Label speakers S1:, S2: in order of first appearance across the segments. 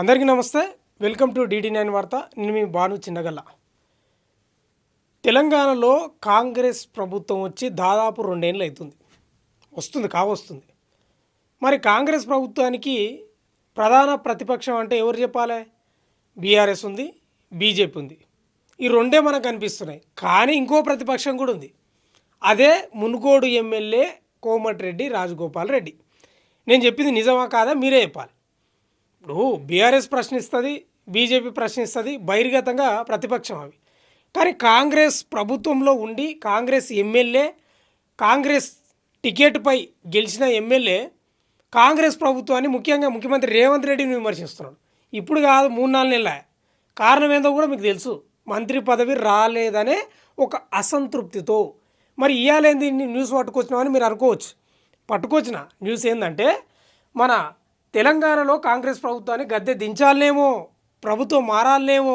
S1: అందరికీ నమస్తే. Welcome to DD9 వార్త. నేను మీ బాను చిన్నగల్ల. తెలంగాణలో కాంగ్రెస్ ప్రభుత్వం వచ్చి దాదాపు 2 ఏళ్ళు అవుతుంది. వస్తుంది. మరి కాంగ్రెస్ ప్రభుత్వానికి ప్రధాన ప్రతిపక్షం అంటే ఎవరు చెప్పాలి? బీఆర్ఎస్ ఉంది, బీజేపీ ఉంది. ఈ రెండే మనకు కనిపిస్తున్నాయి. కానీ ఇంకో ప్రతిపక్షం కూడా ఉంది. అదే మునుగోడు ఎమ్మెల్యే కోమటిరెడ్డి రాజగోపాల్ రెడ్డి. నేను చెప్పింది నిజమా కాదా మీరే చెప్పాలి. ఇప్పుడు బీఆర్ఎస్ ప్రశ్నిస్తుంది, బీజేపీ ప్రశ్నిస్తుంది, బహిర్గతంగా ప్రతిపక్షం అవి. కానీ కాంగ్రెస్ ప్రభుత్వంలో ఉండి కాంగ్రెస్ ఎమ్మెల్యే, కాంగ్రెస్ టికెట్పై గెలిచిన ఎమ్మెల్యే కాంగ్రెస్ ప్రభుత్వాన్ని ముఖ్యంగా ముఖ్యమంత్రి రేవంత్ రెడ్డిని విమర్శిస్తున్నాడు. ఇప్పుడు కాదు, 3-4 నెలల. కారణం ఏందో కూడా మీకు తెలుసు. మంత్రి పదవి రాలేదనే ఒక అసంతృప్తితో. మరి ఇవ్వాలేంది న్యూస్ పట్టుకొచ్చినామని మీరు అనుకోవచ్చు. పట్టుకొచ్చిన న్యూస్ ఏంటంటే, మన తెలంగాణలో కాంగ్రెస్ ప్రభుత్వాన్ని గద్దె దించాలేమో, ప్రభుత్వం మారాలేమో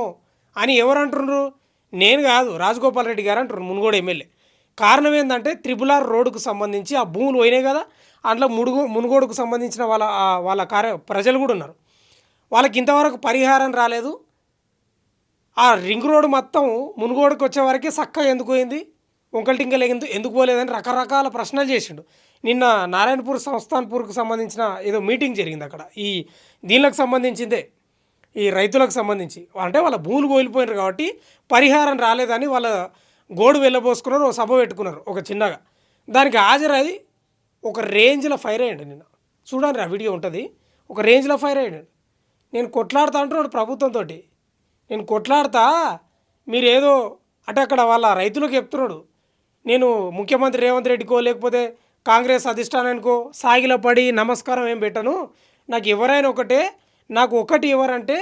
S1: అని ఎవరు అంటున్నారు? నేను కాదు, రాజగోపాల్ రెడ్డి గారు అంటున్నారు, మునుగోడు ఎమ్మెల్యే. కారణం ఏంటంటే, RRR రోడ్డుకు సంబంధించి ఆ భూములు పోయినాయి కదా, అందులో మునుగోడుకు సంబంధించిన వాళ్ళ ప్రజలు కూడా ఉన్నారు. వాళ్ళకి ఇంతవరకు పరిహారం రాలేదు. ఆ రింగ్ రోడ్డు మొత్తం మునుగోడుకు వచ్చేవరకే చక్కగా ఎందుకు పోయింది, ఒంకల్టింకల్ ఎందుకు పోలేదని రకరకాల ప్రశ్నలు చేసిండు. నిన్న నారాయణపూర్ సంస్థాన్పూర్కి సంబంధించిన ఏదో మీటింగ్ జరిగింది అక్కడ. దీనికి సంబంధించిందే, ఈ రైతులకు సంబంధించి. అంటే వాళ్ళ భూములు కోల్పోయినారు కాబట్టి పరిహారం రాలేదని వాళ్ళ గోడు వెళ్ళబోసుకున్నారు, ఒక సభ పెట్టుకున్నారు ఒక చిన్నగా. దానికి హాజరై ఒక రేంజ్లో ఫైర్ అయ్యండి. నిన్న చూడండి, ఆ వీడియో ఉంటుంది. ఒక రేంజ్లో ఫైర్ అయ్యండి. నేను కొట్లాడుతా అంటున్నాడు ప్రభుత్వంతో. నేను కొట్లాడతా, మీరు ఏదో అంటే అక్కడ వాళ్ళ రైతులకు చెప్తున్నాడు, నేను ముఖ్యమంత్రి రేవంత్ రెడ్డికో లేకపోతే కాంగ్రెస్ అధిష్టానానికో సాగిల పడి నమస్కారం ఏం పెట్టను. నాకు ఎవరైనా ఒకటే, నాకు ఒకటి ఎవరంటే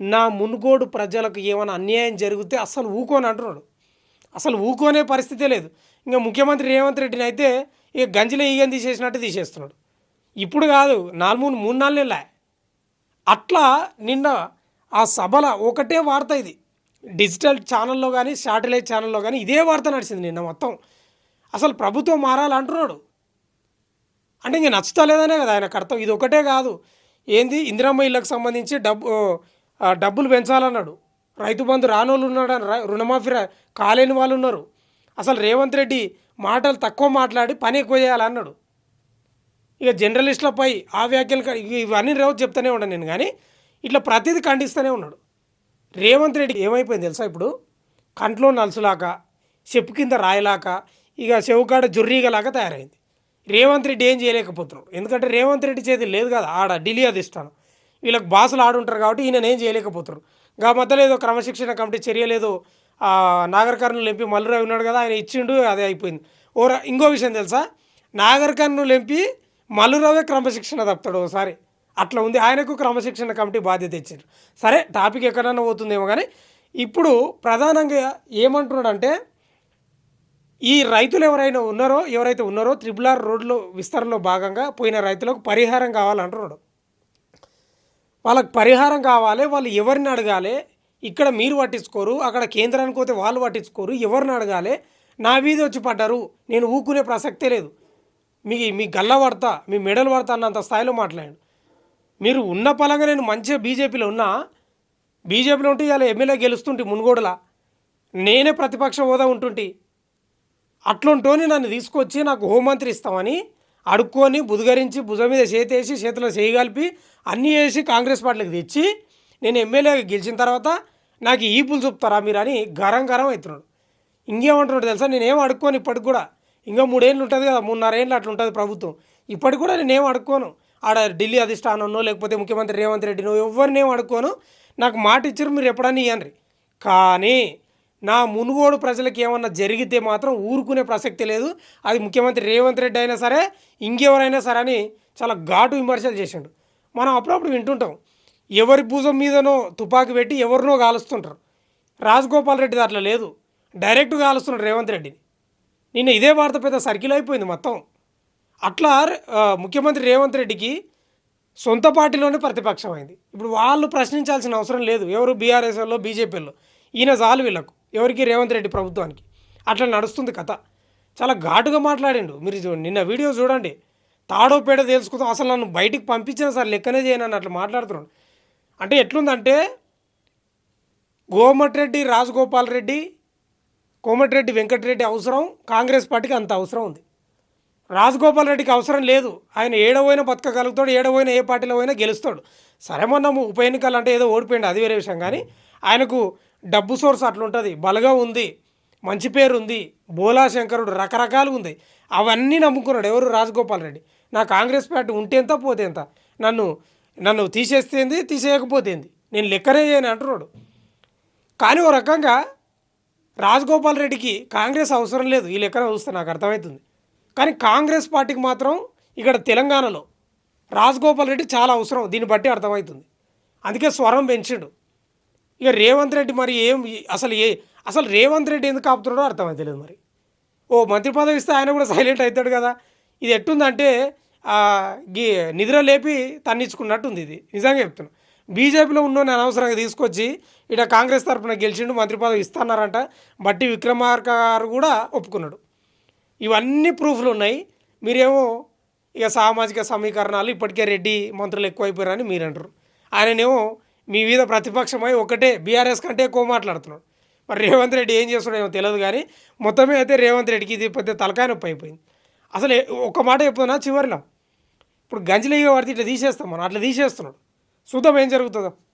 S1: నా మునుగోడు ప్రజలకు ఏమైనా అన్యాయం జరిగితే అస్సలు ఊకోని అంటున్నాడు. అసలు ఊకోనే పరిస్థితే లేదు. ఇంకా ముఖ్యమంత్రి రేవంత్ రెడ్డిని అయితే ఇక గంజిలో ఈగని తీసేసినట్టు తీసేస్తున్నాడు. ఇప్పుడు కాదు, 3-4 నెలల. అట్లా నిన్న ఆ సభల ఒకటే వార్త, ఇది డిజిటల్ ఛానల్లో కానీ శాటిలైట్ ఛానల్లో కానీ ఇదే వార్త నడిచింది నిన్న మొత్తం. అసలు ప్రభుత్వం మారాలంటున్నాడు. అంటే ఇంక నచ్చుతలేదనే కదా ఆయన కర్తవ్యం. ఇది ఒకటే కాదు, ఏంది ఇందిరమ్మ ఇళ్ళకి సంబంధించి డబ్బులు పెంచాలన్నాడు. రైతు బంధు రానోళ్ళు ఉన్నాడు, రుణమాఫీ కాలేని వాళ్ళు ఉన్నారు. అసలు రేవంత్ రెడ్డి మాటలు తక్కువ మాట్లాడి పని ఎక్కువ చేయాలన్నాడు. ఇక జర్నలిస్టులపై ఆ వ్యాఖ్యలు ఇవన్నీ రోజు చెప్తూనే ఉన్నాను నేను. కానీ ఇట్లా ప్రతిదీ ఖండిస్తూనే ఉన్నాడు. రేవంత్ రెడ్డి ఏమైపోయింది తెలుసా? ఇప్పుడు కంట్లో నలుసులాక, చెప్పు కింద రాయలాక, ఇక చెవుకాడ జుర్రీగలాగా తయారైంది. రేవంత్ రెడ్డి ఏం చేయలేకపోతున్నాడు. ఎందుకంటే రేవంత్ రెడ్డి చేతి లేదు కదా, ఆడ ఢిల్లీ అధిష్టానం. వీళ్ళకి బాసులు ఆడుంటారు కాబట్టి ఈయన ఏం చేయలేకపోతున్నారు. గా మధ్యలో ఏదో క్రమశిక్షణ కమిటీ చర్యలేదో నాగర్ కర్నూలు ఎంపీ మల్లురావు ఉన్నాడు కదా, ఆయన ఇచ్చిండు, అదే అయిపోయింది. ఇంకో విషయం తెలుసా? నాగర్ కర్నూలు ఎంపీ మల్లురావే క్రమశిక్షణ తప్పుతాడు ఒకసారి. అట్లా ఉంది. ఆయనకు క్రమశిక్షణ కమిటీ బాధ్యత ఇచ్చారు. సరే, టాపిక్ ఎక్కడన్నా పోతుందేమో. కానీ ఇప్పుడు ప్రధానంగా ఏమంటున్నాడంటే, ఈ రైతులు ఎవరైతే ఉన్నారో RRR రోడ్లో విస్తరణలో భాగంగా పోయిన రైతులకు పరిహారం కావాలంటున్నాడు. వాళ్ళకి పరిహారం కావాలి, వాళ్ళు ఎవరిని అడగాలి? ఇక్కడ మీరు పట్టించుకోరు, అక్కడ కేంద్రానికి పోతే వాళ్ళు పట్టించుకోరు, ఎవరిని అడగాలి? నా వీధి వచ్చి పడ్డారు, నేను ఊకునే ప్రసక్తే లేదు, మీ గల్ల పడతా, మీ మెడలు పడతా అన్నంత స్థాయిలో మాట్లాడాడు. మీరు ఉన్న పలంగా నేను మంచిగా బీజేపీలో ఉంటే ఇలా ఎమ్మెల్యే గెలుస్తుంటే మునుగోడులా నేనే ప్రతిపక్ష హోదా ఉంటుంటే, అట్లుంటోని నన్ను తీసుకొచ్చి నాకు హోంమంత్రి ఇస్తామని అడుక్కొని బుధగరించి భుజం మీద చేతేసి చేతిలో చేయగలిపి అన్నీ వేసి కాంగ్రెస్ పార్టీలకు తెచ్చి నేను ఎమ్మెల్యేగా గెలిచిన తర్వాత నాకు ఈపులు చూపుతారా మీరు అని గరం అవుతున్నాడు. ఇంకేమంటున్నాడు తెలుసా? నేనేం అడుక్కోను ఇప్పటికి కూడా. ఇంకా 3 ఏళ్ళు ఉంటుంది కదా, 3.5 ఏళ్ళు అట్లా ఉంటుంది ప్రభుత్వం. ఇప్పటికి కూడా నేనేం అడుక్కోను. ఆడ ఢిల్లీ అధిష్టానంలో లేకపోతే ముఖ్యమంత్రి రేవంత్ రెడ్డినో ఎవరినేం అడుక్కోను. నాకు మాట ఇచ్చారు, మీరు ఎప్పుడన్నా ఇవ్వండి. కానీ నా మునుగోడు ప్రజలకు ఏమన్నా జరిగితే మాత్రం ఊరుకునే ప్రసక్తి లేదు. అది ముఖ్యమంత్రి రేవంత్ రెడ్డి అయినా సరే, ఇంకెవరైనా సరే అని చాలా ఘాటు విమర్శలు చేసిండు. మనం అప్పుడప్పుడు వింటుంటాం, ఎవరి భుజం మీదనో తుపాకీ పెట్టి ఎవరినో కాలుస్తుంటారు. రాజగోపాల్ రెడ్డి అట్లా లేదు, డైరెక్ట్గా కాలుస్తున్నాడు రేవంత్ రెడ్డిని. నిన్న ఇదే వార్త పెద్ద సర్కిల్ అయిపోయింది మొత్తం. అట్లా ముఖ్యమంత్రి రేవంత్ రెడ్డికి సొంత పార్టీలోనే ప్రతిపక్షం అయింది. ఇప్పుడు వాళ్ళు ప్రశ్నించాల్సిన అవసరం లేదు. ఎవరు బీఆర్ఎస్లో బీజేపీలో, ఈయన చాలు వీళ్ళకు, ఎవరికి? రేవంత్ రెడ్డి ప్రభుత్వానికి. అట్లా నడుస్తుంది కథ. చాలా ఘాటుగా మాట్లాడిండు. మీరు నిన్న వీడియో చూడండి. తాడో పేడ తెలుసుకుందాం, అసలు నన్ను బయటికి పంపించినా సార్ లెక్కనే చేయను అట్లా మాట్లాడుతున్నాడు. అంటే ఎట్లుందంటే కోమటిరెడ్డి రాజగోపాల్ రెడ్డి, కోమటిరెడ్డి వెంకటరెడ్డి అవసరం కాంగ్రెస్ పార్టీకి అంత అవసరం ఉంది. రాజగోపాల్ రెడ్డికి అవసరం లేదు. ఆయన ఏడవైనా బతకగలుగుతాడు, ఏడవైనా ఏ పార్టీలో అయినా గెలుస్తాడు. సరే మొన్న ఉప ఎన్నికలు అంటే ఏదో ఓడిపోయింది, అది వేరే విషయం. కానీ ఆయనకు డబ్బు సోర్స్ అట్లుంటుంది, బలగం ఉంది, మంచి పేరు ఉంది, బోలా శంకరుడు రకరకాలుగా ఉంది. అవన్నీ నమ్ముకున్నాడు ఎవరు? రాజగోపాల్ రెడ్డి. నా కాంగ్రెస్ పార్టీ ఉంటే ఎంత పోతే ఎంత, నన్ను నన్ను తీసేస్తేంది తీసేయకపోతేంది, నేను లెక్కనే చేయని అంటున్నాడు. కానీ ఓ రకంగా రాజగోపాల్ రెడ్డికి కాంగ్రెస్ అవసరం లేదు ఈ లెక్కన చూస్తే నాకు అర్థమవుతుంది. కానీ కాంగ్రెస్ పార్టీకి మాత్రం ఇక్కడ తెలంగాణలో రాజగోపాల్ రెడ్డి చాలా అవసరం, దీన్ని బట్టి అర్థమవుతుంది. అందుకే స్వరం పెంచిండు. ఇక రేవంత్ రెడ్డి మరి అసలు రేవంత్ రెడ్డి ఎందుకు ఆపుతున్నాడో అర్థమవుతలేదు. మరి ఓ మంత్రి పదవి ఇస్తే ఆయన కూడా సైలెంట్ అవుతాడు కదా. ఇది ఎట్టుందంటే నిద్ర లేపి తన్నించుకున్నట్టుంది. ఇది నిజంగా చెప్తున్నా. బీజేపీలో ఉన్నోని అనవసరంగా తీసుకొచ్చి ఇక్కడ కాంగ్రెస్ తరఫున గెలిచిండు, మంత్రి పదవి ఇస్తున్నారంట. బట్టి విక్రమార్క గారు కూడా ఒప్పుకున్నాడు. ఇవన్నీ ప్రూఫ్లు ఉన్నాయి. మీరేమో ఇక సామాజిక సమీకరణాలు, ఇప్పటికే రెడ్డి మంత్రులు ఎక్కువైపోయారని మీరు అంటారు. ఆయననేమో మీ మీద ప్రతిపక్షమై ఒకటే బీఆర్ఎస్ కంటే ఎక్కువ మాట్లాడుతున్నాడు. మరి రేవంత్ రెడ్డి ఏం చేస్తున్నాడో ఏమో తెలియదు. కానీ మొత్తమే అయితే రేవంత్ రెడ్డికి ఇది పెద్ద తలకాయ నొప్పి అయిపోయింది. అసలు ఒక మాట చెప్తున్నా చివరిలో, ఇప్పుడు గంజలు పడితే ఇట్లా తీసేస్తాం మనం, అట్లా తీసేస్తున్నాడు. చూద్దాం ఏం జరుగుతుందో.